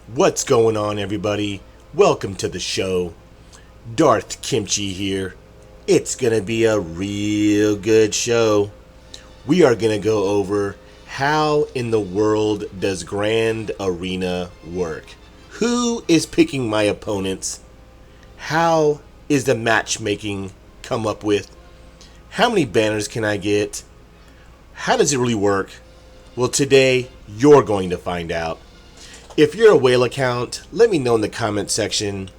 What's going on, everybody? Welcome to the show. Darth Kimchi here. It's gonna be a real good show. We are gonna go over how in the world does Grand Arena work? Who is picking my opponents? How is the matchmaking come up with? How many banners can I get? How does it really work? Well, today you're going to find out. If you're a whale account, let me know in the comment section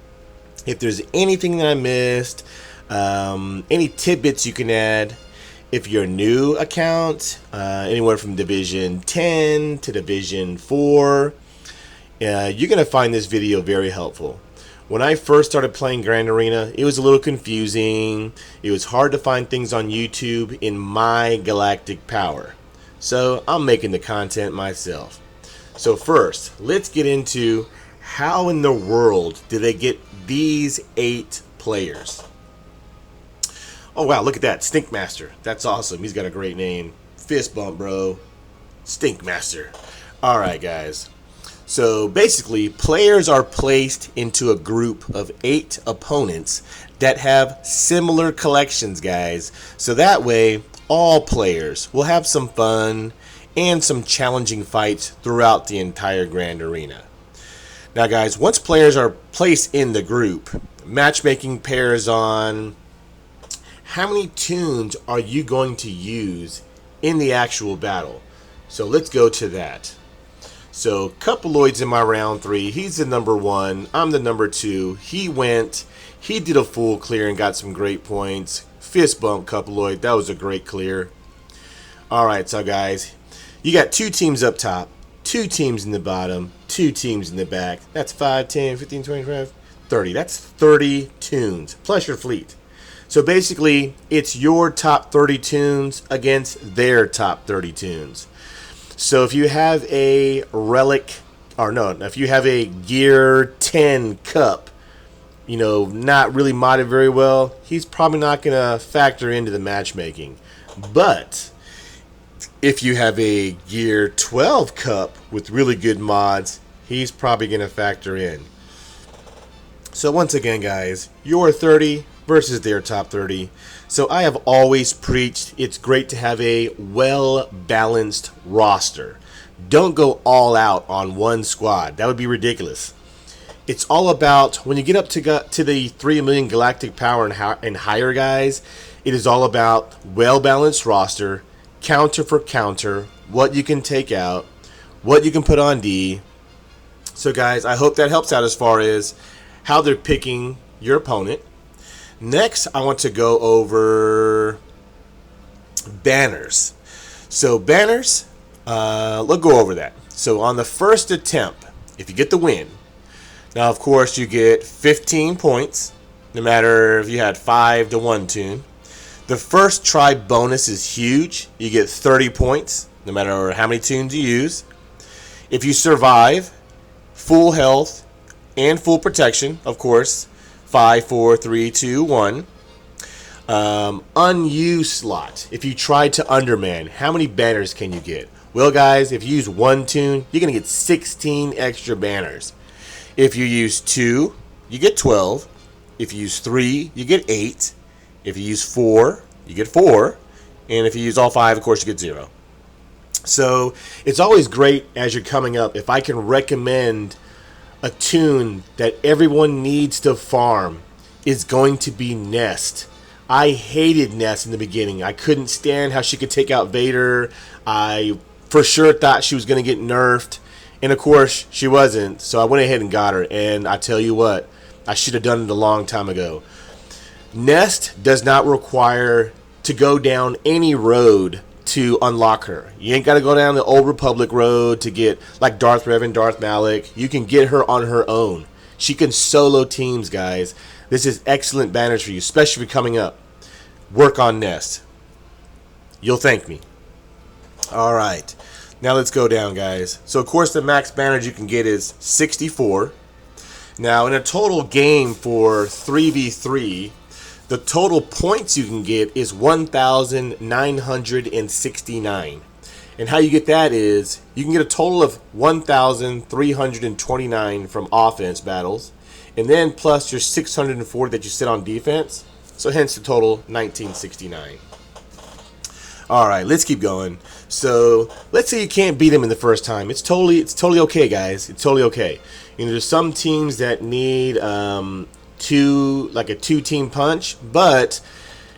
if there's anything that I missed, any tidbits you can add. If you're a new account, anywhere from Division 10 to Division 4, you're going to find this video very helpful. When I first started playing Grand Arena, it was a little confusing. It was hard to find things on YouTube in my galactic power. So I'm making the content myself. So first, let's get into how in the world do they get these 8 players. Oh wow, look at that, Stinkmaster. That's awesome. He's got a great name. Fist bump, bro. Stinkmaster. Alright guys. So basically, players are placed into a group of 8 opponents that have similar collections, guys. So that way, all players will have some fun and some challenging fights throughout the entire Grand Arena. Now guys, once players are placed in the group, matchmaking pairs on. How many tunes are you going to use in the actual battle? So let's go to that. So Couploid's in my round 3. He's the number 1. I'm the number 2. He did a full clear and got some great points. Fist bump, Couploid. That was a great clear. Alright, so guys, you got 2 teams up top, 2 teams in the bottom, 2 teams in the back. That's 5, 10, 15, 25, 30. That's 30 tunes, plus your fleet. So basically, it's your top 30 tunes against their top 30 tunes. So if you have a relic, or no, if you have a Gear 10 cup, not really modded very well, he's probably not going to factor into the matchmaking. But if you have a Gear 12 cup with really good mods, he's probably going to factor in. So once again, guys, your 30 versus their top 30. So I have always preached it's great to have a well-balanced roster. Don't go all out on one squad. That would be ridiculous. It's all about, when you get up to the 3 million galactic power and higher, guys, it is all about well-balanced roster, counter for counter, what you can take out, what you can put on D. So guys, I hope that helps out as far as how they're picking your opponent. Next, I want to go over banners. So banners, let's go over that. So on the first attempt, if you get the win, now of course you get 15 points, no matter if you had 5 to 1 tune. The first try bonus is huge. You get 30 points, no matter how many tunes you use. If you survive, full health and full protection, of course, 5, 4, 3, 2, 1. Unused slot. If you try to underman, how many banners can you get? Well, guys, if you use 1 tune, you're going to get 16 extra banners. If you use 2, you get 12. If you use 3, you get 8. If you use 4, you get 4. And if you use all 5, of course, you get 0. So it's always great as you're coming up, if I can recommend a tune that everyone needs to farm, is going to be Nest. I hated Nest in the beginning. I couldn't stand how she could take out Vader. I for sure thought she was going to get nerfed. And of course, she wasn't. So I went ahead and got her. And I tell you what, I should have done it a long time ago. Nest does not require to go down any road to unlock her. You ain't got to go down the Old Republic road to get like Darth Revan, Darth Malik. You can get her on her own. She can solo teams, guys. This is excellent banners for you, especially coming up. Work on Nest. You'll thank me. All right. Now let's go down, guys. So, of course, the max banners you can get is 64. Now, in a total game for 3v3, the total points you can get is 1,969. And how you get that is you can get a total of 1,329 from offense battles, and then plus your 640 that you sit on defense. So hence the total 1969. All right, let's keep going. So let's say you can't beat them in the first time. It's totally okay, guys. It's totally okay. You know, there's some teams that need a two-team punch, but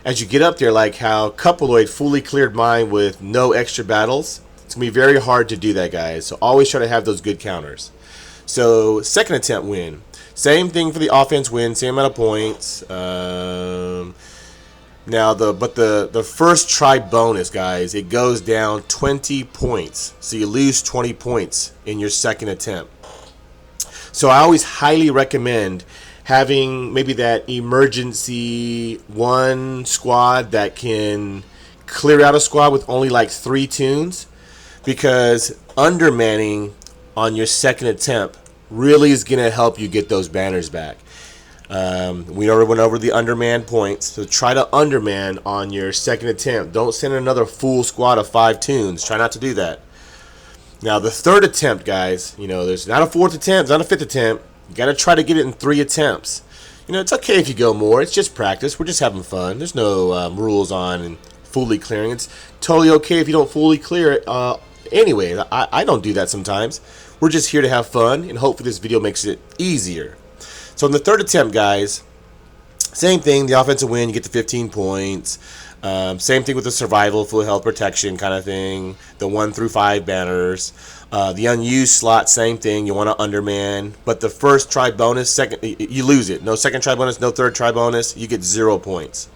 as you get up there, like how Couploid fully cleared mine with no extra battles, it's gonna be very hard to do that, guys. So always try to have those good counters. So second attempt win, same thing for the offense win, same amount of points. Now the first try bonus, guys, it goes down 20 points. So you lose 20 points in your second attempt. So I always highly recommend having maybe that emergency one squad that can clear out a squad with only like 3 tunes, because undermanning on your second attempt really is going to help you get those banners back. We already went over the underman points, so try to underman on your second attempt. Don't send another full squad of 5 tunes. Try not to do that. Now the third attempt, guys, you know, there's not a 4th attempt, not a 5th attempt. You got to try to get it in 3 attempts. You know, it's okay if you go more. It's just practice. We're just having fun. There's no rules on fully clearing. It's totally okay if you don't fully clear it. Anyway, I don't do that sometimes. We're just here to have fun, and hopefully this video makes it easier. So in the third attempt, guys, same thing. The offensive win, you get the 15 points. Same thing with the survival, full health protection kind of thing. The 1 through 5 banners. The unused slot, same thing. You want to underman. But the first try bonus, you lose it. No second try bonus, no third try bonus. You get 0 points.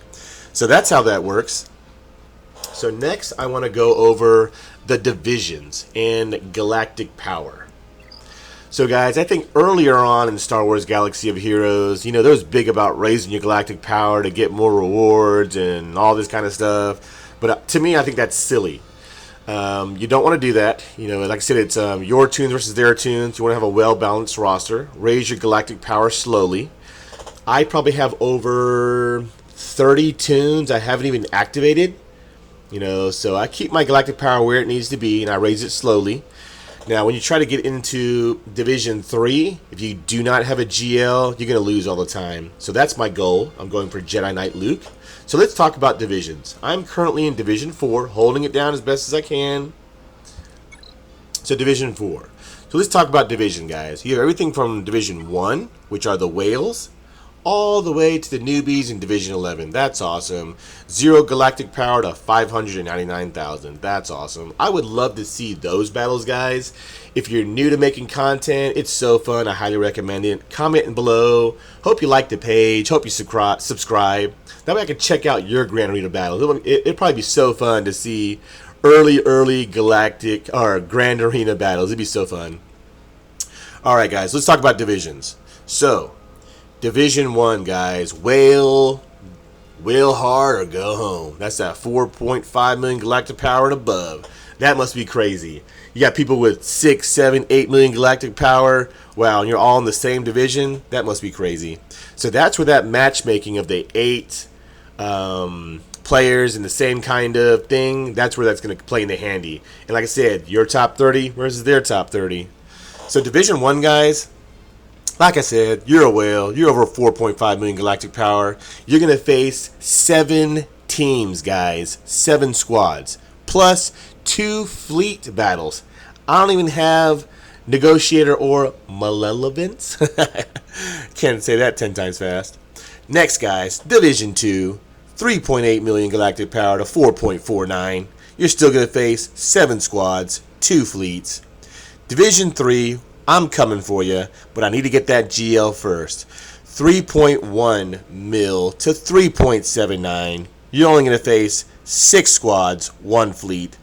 So that's how that works. So next, I want to go over the divisions and galactic power. So guys, I think earlier on in Star Wars Galaxy of Heroes, you know, there was big about raising your galactic power to get more rewards and all this kind of stuff. But to me, I think that's silly. You don't want to do that. You know, like I said, it's your tunes versus their tunes. You want to have a well-balanced roster. Raise your galactic power slowly. I probably have over 30 tunes I haven't even activated. You know, so I keep my galactic power where it needs to be, and I raise it slowly. Now, when you try to get into Division 3, if you do not have a GL, you're going to lose all the time. So that's my goal. I'm going for Jedi Knight Luke. So let's talk about divisions. I'm currently in Division 4, holding it down as best as I can. So Division 4. So let's talk about division, guys. You have everything from Division 1, which are the whales, all the way to the newbies in Division 11. That's awesome. 0 galactic power to 599,000. That's awesome. I would love to see those battles, guys. If you're new to making content, it's so fun. I highly recommend it. Comment below. Hope you like the page. Hope you subscribe. That way I can check out your Grand Arena battle. It'd probably be so fun to see early galactic or Grand Arena battles. It'd be so fun. All right, guys. Let's talk about divisions. So, Division 1, guys. Whale hard or go home. That's that 4.5 million galactic power and above. That must be crazy. You got people with 6, 7, 8 million galactic power. Wow, and you're all in the same division. That must be crazy. So that's where that matchmaking of the 8 players in the same kind of thing, that's where that's going to play in the handy. And like I said, your top 30 versus their top 30. So Division 1, guys, like I said, you're a whale. You're over 4.5 million galactic power. You're going to face 7 teams, guys. 7 squads. Plus 2 fleet battles. I don't even have Negotiator or Malevolence. Can't say that 10 times fast. Next, guys, Division 2. 3.8 million galactic power to 4.49. You're still going to face 7 squads. 2 fleets. Division 3. I'm coming for you, but I need to get that GL first. 3.1 mil to 3.79. You're only going to face 6 squads, 1 fleet.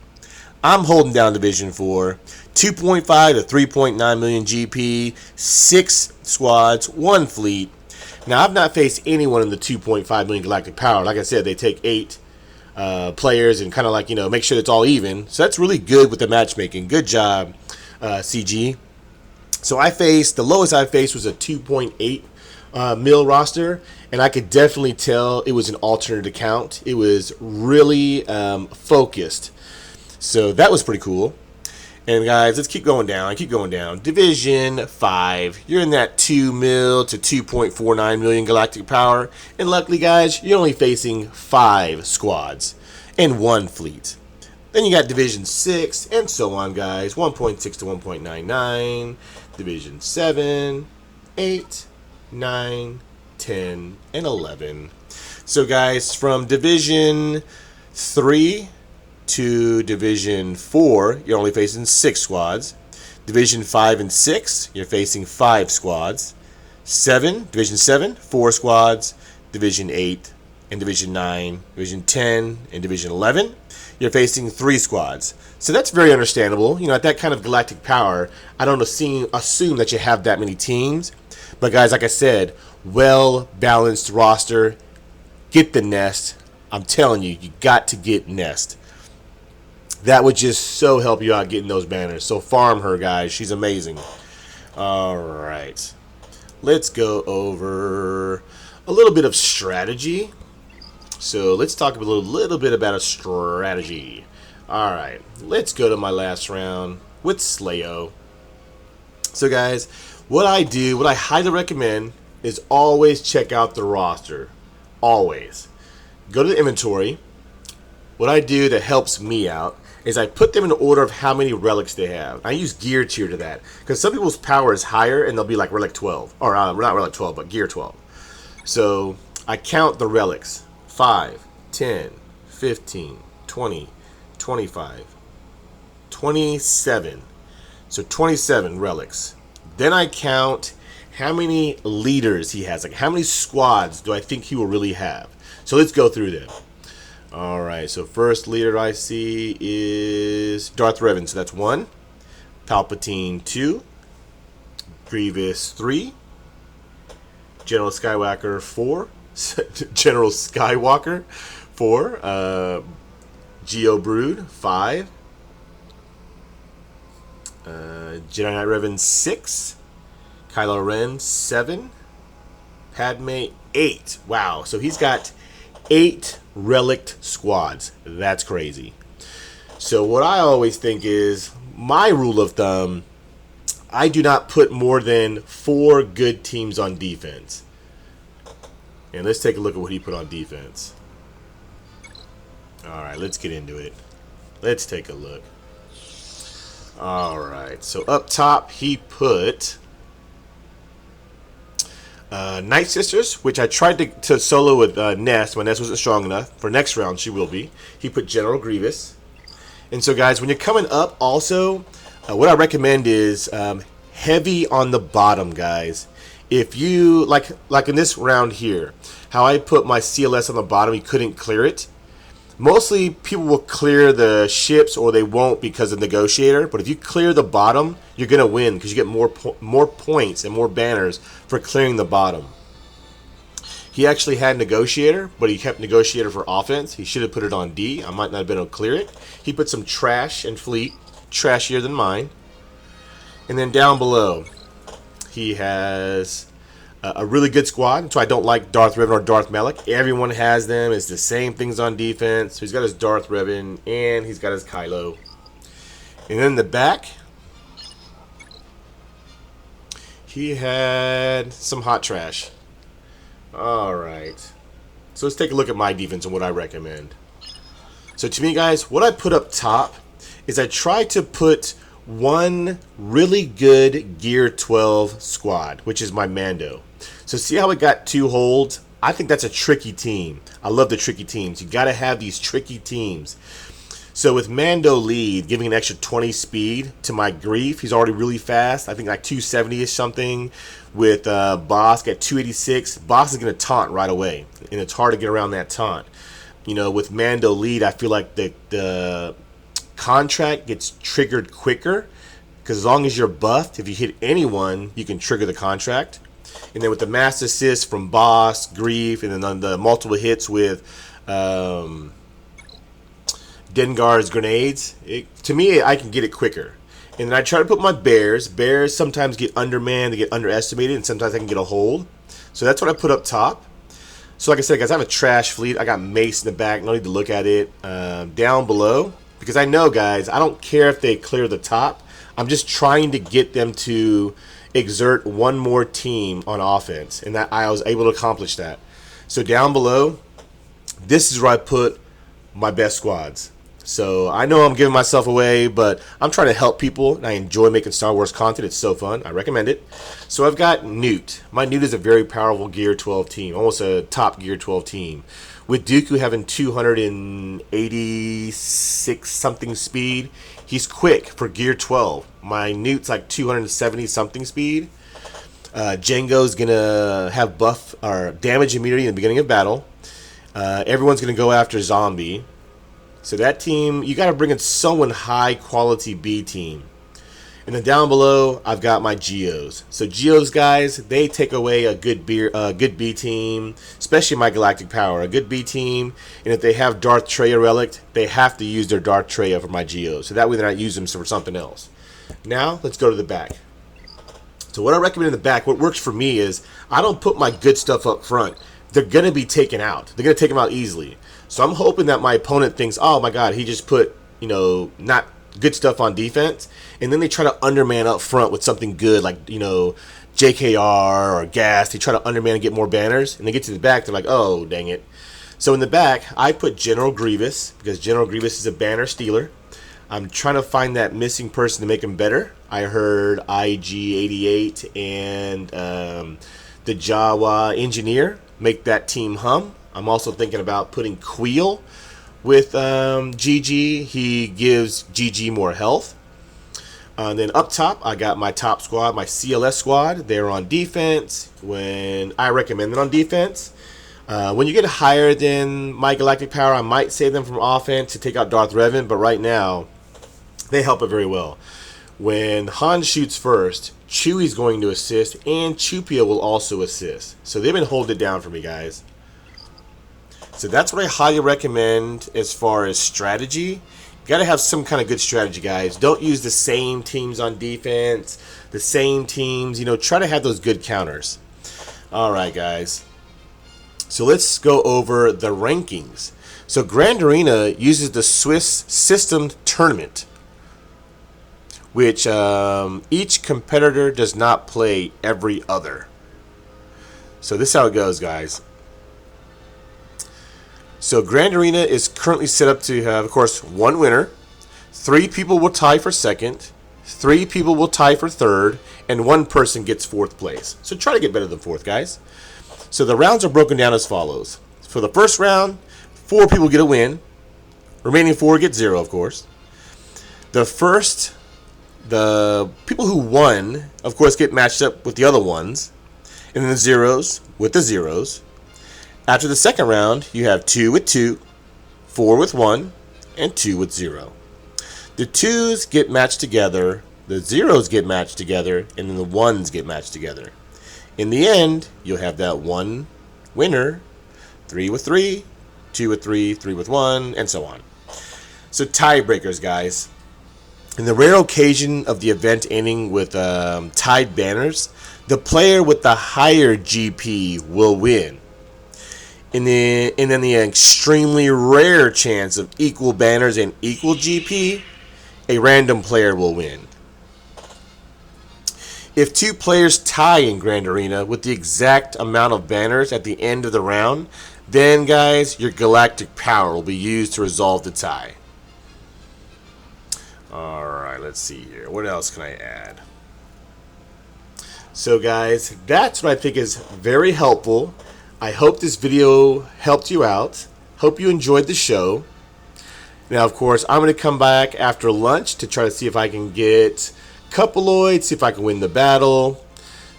I'm holding down Division 4. 2.5 to 3.9 million GP, 6 squads, 1 fleet. Now, I've not faced anyone in the 2.5 million galactic power. Like I said, they take 8 players and kind of like, you know, make sure it's all even. So that's really good with the matchmaking. Good job, CG. So the lowest I faced was a 2.8 mil roster, and I could definitely tell it was an alternate account. It was really focused. So that was pretty cool. And guys, let's keep going down. Division 5. You're in that 2 mil to 2.49 million galactic power. And luckily, guys, you're only facing 5 squads and 1 fleet. Then you got Division 6 and so on, guys. 1.6 to 1.99. Division 7, 8, 9, 10, and 11. So, guys, from Division 3 to Division 4, you're only facing 6 squads. Division 5 and 6, you're facing 5 squads. Division 7, 4 squads. Division 8 and Division 9, Division 10 and Division 11, you're facing 3 squads. So that's very understandable. You know, at that kind of galactic power, I don't assume that you have that many teams. But guys, like I said, well-balanced roster. Get the nest. I'm telling you, you got to get nest. That would just so help you out getting those banners. So farm her, guys. She's amazing. All right. Let's go over a little bit of strategy. So let's talk a little bit about a strategy. All right. Let's go to my last round with SWGOH. So guys, what I highly recommend is always check out the roster. Always. Go to the inventory. What I do that helps me out is I put them in the order of how many relics they have. I use gear tier to that because some people's power is higher and they'll be like relic 12 or not relic 12 but gear 12. So I count the relics: 5, 10, 15, 20, 25, 27. So 27 relics. Then I count how many leaders he has, like how many squads do I think he will really have. So let's go through them. Alright, so first leader I see is Darth Revan, so that's 1. Palpatine 2. Grievous 3. General Skywalker 4. General Skywalker 4. Geo Brood 5. Jedi Knight Revan 6. Kylo Ren 7. Padme 8. Wow, so he's got 8 relic squads. That's crazy. So what I always think is, my rule of thumb, I do not put more than 4 good teams on defense. And let's take a look at what he put on defense. Alright, let's get into it. Let's take a look. Alright, so up top he put Night Sisters, which I tried to solo with Nest when Nest wasn't strong enough. For next round, she will be. He put General Grievous. And so, guys, when you're coming up, also, what I recommend is heavy on the bottom, guys. If you, like in this round here, how I put my CLS on the bottom, you couldn't clear it. Mostly, people will clear the ships or they won't because of Negotiator. But if you clear the bottom, you're going to win because you get more points and more banners for clearing the bottom. He actually had Negotiator, but he kept Negotiator for offense. He should have put it on D. I might not have been able to clear it. He put some trash and fleet, trashier than mine. And then down below, he has a really good squad. That's why I don't like Darth Revan or Darth Malak. Everyone has them. It's the same things on defense. So he's got his Darth Revan and he's got his Kylo. And then in the back, he had some hot trash. Alright. So let's take a look at my defense and what I recommend. So to me, guys, what I put up top is I try to put one really good Gear 12 squad, which is my Mando. So see how it got 2 holds? I think that's a tricky team. I love the tricky teams. You got to have these tricky teams. So with Mando lead, giving an extra 20 speed to my Grief, he's already really fast. I think like 270-ish something. With Bosk at 286, Bosk is going to taunt right away. And it's hard to get around that taunt. You know, with Mando lead, I feel like the contract gets triggered quicker. Because as long as you're buffed, if you hit anyone, you can trigger the contract. And then with the Master Assist from Bosk, Grief, and then on the multiple hits with Dengar's grenades, to me, I can get it quicker. And then I try to put my bears. Bears sometimes get undermanned, they get underestimated, and sometimes I can get a hold. So that's what I put up top. So like I said, guys, I have a trash fleet. I got Mace in the back. No need to look at it. Down below, Because I know, guys, I don't care if they clear the top. I'm just trying to get them to exert one more team on offense, and that I was able to accomplish that. So down below, this is where I put my best squads. So I know I'm giving myself away, but I'm trying to help people, and I enjoy making Star Wars content. It's so fun. I recommend it. So I've got Newt. My Newt is a very powerful Gear 12 team, almost a top Gear 12 team. With Dooku having 286 something speed, he's quick for Gear 12. My Newt's like 270 something speed. Jango's gonna have buff or damage immunity in the beginning of battle. Everyone's gonna go after Zombie. So that team, you got to bring in someone high quality B team. And then down below, I've got my Geos. So Geos, guys, they take away a good B team, especially my Galactic Power, a good B team. And if they have Darth Traya relic, they have to use their Darth Traya for my Geos. So that way they're not using them for something else. Now, let's go to the back. So what I recommend in the back, what works for me is I don't put my good stuff up front. They're going to be taken out. They're going to take them out easily. So I'm hoping that my opponent thinks, oh my God, he just put, not good stuff on defense. And then they try to underman up front with something good like, JKR or Gas. They try to underman and get more banners. And they get to the back, they're like, oh, dang it. So in the back, I put General Grievous because General Grievous is a banner stealer. I'm trying to find that missing person to make him better. I heard IG-88 and the Jawa Engineer make that team hum. I'm also thinking about putting Queel with GG. He gives GG more health. And then up top, I got my top squad, my CLS squad. They're on defense. When I recommend it on defense. When you get higher than my Galactic Power, I might save them from offense to take out Darth Revan. But right now, they help it very well. When Han shoots first, Chewie's going to assist, and Chupia will also assist. So they've been holding it down for me, guys. So that's what I highly recommend as far as strategy. You got to have some kind of good strategy, guys. Don't use the same teams on defense, the same teams. Try to have those good counters. All right, guys. So let's go over the rankings. So Grand Arena uses the Swiss System Tournament, which each competitor does not play every other. So this is how it goes, guys. So Grand Arena is currently set up to have, of course, one winner. 3 people will tie for second. 3 people will tie for third. And 1 person gets 4th place. So try to get better than 4th, guys. So the rounds are broken down as follows. For the first round, 4 people get a win. Remaining 4 get 0, of course. The people who won, of course, get matched up with the other ones. And then the zeros with the zeros. After the second round, you have 2 with 2, 4 with 1, and 2 with 0. The 2s get matched together, the zeros get matched together, and then the 1s get matched together. In the end, you'll have that 1 winner, 3 with 3, 2 with 3, 3 with 1, and so on. So tiebreakers, guys. In the rare occasion of the event ending with tied banners, the player with the higher GP will win. And then the extremely rare chance of equal banners and equal GP, a random player will win. If 2 players tie in Grand Arena with the exact amount of banners at the end of the round, then, guys, your Galactic Power will be used to resolve the tie. Alright, let's see here. What else can I add? So, guys, that's what I think is very helpful. I hope this video helped you out. Hope you enjoyed the show. Now, of course, I'm going to come back after lunch to try to see if I can get Coupeloid, see if I can win the battle.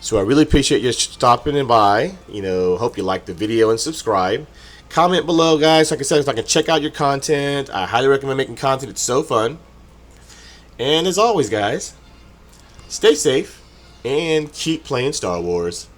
So I really appreciate you stopping by. Hope you like the video and subscribe. Comment below, guys. Like I said, if I can check out your content. I highly recommend making content. It's so fun. And as always, guys, stay safe and keep playing Star Wars.